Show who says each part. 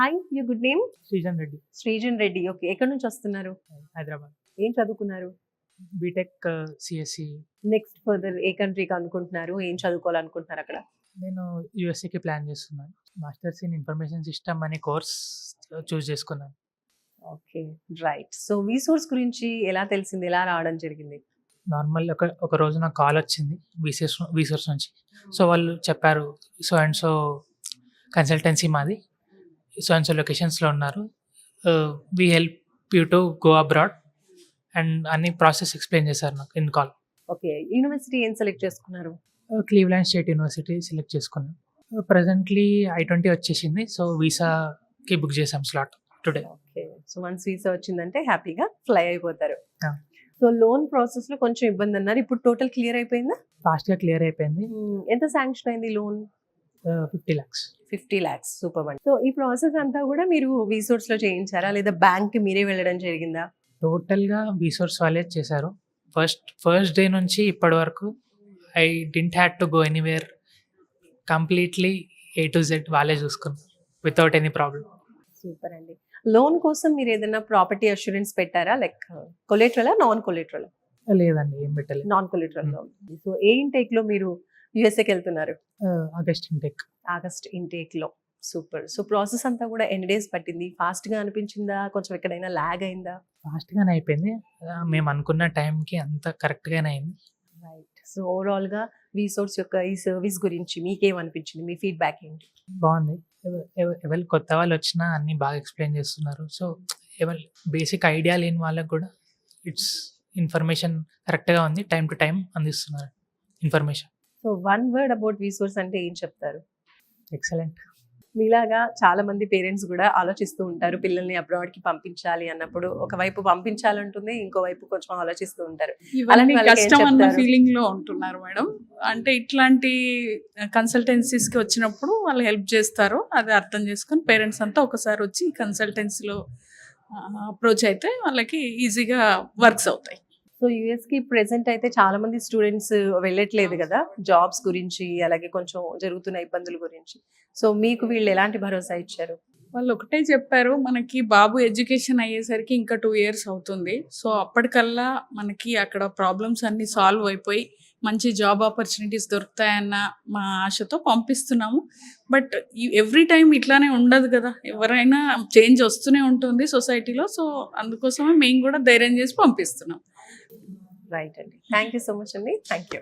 Speaker 1: Hi, your good name?
Speaker 2: Srijan Reddy,
Speaker 1: Srijan Reddy. Okay. ఎక్కడి నుంచి వస్తున్నారు?
Speaker 2: హైదరాబాద్.
Speaker 1: ఏం చదువుకున్నారు?
Speaker 2: BTech CSC.
Speaker 1: నెక్స్ట్ ఫర్దర్ ఏ కంట్రీకి అనుకుంటున్నారు? ఏం చదువుకోవాలనుకుంటున్నారు అక్కడ?
Speaker 2: నేను యూఎస్ఏకి ప్లాన్ చేస్తున్నాను. మాస్టర్స్ ఇన్ ఇన్ఫర్మేషన్ సిస్టమ్ అనే కోర్స్ చూస్ చేసుకున్నాను.
Speaker 1: Okay, right. సో వీసోర్స్ గురించి ఎలా తెలిసింది? ఎలా రావడం జరిగింది?
Speaker 2: నార్మల్ ఒక రోజు నాకు కాల్ వచ్చింది వీసోర్స్ నుంచి. సో వాళ్ళు చెప్పారు, సో అండ్ సో కన్సల్టెన్సీ మాది, సో అండ్ సో లొకేషన్స్లో ఉన్నారు, we help you to go abroad and అన్ని ప్రాసెస్ ఎక్స్ప్లెయిన్ చేశారు నాకు ఇన్ కాల్.
Speaker 1: ఓకే, యూనివర్సిటీ ఏం సెలెక్ట్ చేసుకున్నారు?
Speaker 2: క్లీవ్లాండ్ స్టేట్ యూనివర్సిటీ సెలెక్ట్ చేసుకున్నాను. ప్రజెంట్లీ I-20 వచ్చేసింది, సో వీసాకి బుక్ చేసాం slot today.
Speaker 1: Okay, so once visa వచ్చిందంటే హ్యాపీగా ఫ్లై అయిపోతారు.
Speaker 2: Yeah.
Speaker 1: సో లోన్ ప్రాసెస్ లో కొంచెం ఇబ్బంది అన్నారు, ఇప్పుడు టోటల్ క్లియర్ అయిపోయిందా?
Speaker 2: ఫాస్ట్గా క్లియర్ అయిపోయింది.
Speaker 1: ఎంత శాంక్షన్ అయింది లోన్?
Speaker 2: 50 lakhs.
Speaker 1: 50 lakhs. సూపర్ అండి. సో ఈ ప్రాసెస్ అంతా కూడా మీరు వీసోర్స్ లో చేయించారా, లేదా బ్యాంక్ మీరే వెళ్ళడం జరిగిందా?
Speaker 2: టోటల్గా వీసోర్స్ వాళ్ళే చేశారు. ఫస్ట్ డే నుంచి ఇప్పటి వరకు I didn't had to go anywhere. Completely A to Z వాళ్ళే చూసుకున్నారు వితౌట్ ఎనీ ప్రాబ్లం.
Speaker 1: సూపర్ అండి. లోన్ కోసం మీరు ఏదైనా ప్రాపర్టీ అష్యూరెన్స్ పెట్టారా? లైక్ కొలేటరలా, నాన్ కొలేటరల్?
Speaker 2: లేదండి, ఏం పెట్టలేదు.
Speaker 1: Non collateral loan. సో ఏ ఇంటేక్ లో మీరు యుఎస్ఏకి వెళ్తున్నారు?
Speaker 2: August intake.
Speaker 1: ఆగస్ట్ ఇంటేక్ లో. సూపర్. సో ప్రాసెస్ అంతా కూడా ఎన్ని డేస్ పట్టింది? ఫాస్ట్ గా అనిపించిందా? కొంచెం ఎక్కడైనా లాగ్ అయిందా?
Speaker 2: ఫాస్ట్గానే అయిపోయింది. మేము అనుకున్న టైంకి అంత కరెక్ట్గానే అయింది.
Speaker 1: రైట్. సో ఓవరాల్ గా వీసోర్స్ యొక్క ఈ సర్వీస్ గురించి మీకేమనిపించింది? మీ ఫీడ్బ్యాక్ ఏంటి?
Speaker 2: బాగుంది. ఎవరు కొత్త వాళ్ళు వచ్చినా అన్నీ బాగా ఎక్స్ప్లెయిన్ చేస్తున్నారు. సో ఎవరు బేసిక్ ఐడియా లేని వాళ్ళకి కూడా ఇట్స్ ఇన్ఫర్మేషన్ కరెక్ట్గా ఉంది, టైం టు టైం అందిస్తున్నారు information.
Speaker 1: So one word about వీసోర్స్ అంటే ఏం చెప్తారు?
Speaker 2: ఎక్సలెంట్.
Speaker 1: మీలాగా చాలా మంది పేరెంట్స్ కూడా ఆలోచిస్తూ ఉంటారు, పిల్లల్ని అబ్రాడ్ కి పంపించాలి అన్నప్పుడు ఒకవైపు పంపించాలంటుంది, ఇంకోవైపు కొంచెం ఆలోచిస్తూ ఉంటారు.
Speaker 3: ఇవన్నీ
Speaker 1: వాళ్ళకి ఏం
Speaker 3: కష్టం అన్న
Speaker 1: చెప్తారు?
Speaker 3: ఫీలింగ్ లో ఉంటున్నారు మేడం. అంటే ఇట్లాంటి కన్సల్టెన్సీస్ కి వచ్చినప్పుడు వాళ్ళు హెల్ప్ చేస్తారు, అది అర్థం చేసుకొని పేరెంట్స్ అంతా ఒకసారి వచ్చి కన్సల్టెన్సీలో అప్రోచ్ అయితే వాళ్ళకి ఈజీగా వర్క్స్ అవుతాయి.
Speaker 1: సో యుఎస్ కి ప్రెసెంట్ అయితే చాలా మంది స్టూడెంట్స్ వెళ్ళట్లేదు కదా, జాబ్స్ గురించి అలాగే కొంచెం జరుగుతున్న ఇబ్బందుల గురించి. సో మీకు వీళ్ళు ఎలాంటి భరోసా ఇచ్చారు?
Speaker 3: వాళ్ళు ఒకటే చెప్పారు, మనకి బాబు ఎడ్యుకేషన్ అయ్యేసరికి ఇంకా 2 years అవుతుంది, సో అప్పటికల్లా మనకి అక్కడ ప్రాబ్లమ్స్ అన్ని సాల్వ్ అయిపోయి మంచి జాబ్ ఆపర్చునిటీస్ దొరుకుతాయన్న మా ఆశతో పంపిస్తున్నాము. బట్ ఎవ్రీ టైం ఇట్లానే ఉండదు కదా, ఎవరైనా చేంజ్ వస్తూనే ఉంటుంది సొసైటీలో. సో అందుకోసమే మేము కూడా ధైర్యం చేసి పంపిస్తున్నాం.
Speaker 1: రైట్ అండి. థ్యాంక్ యూ సో మచ్ అండి. Thank you.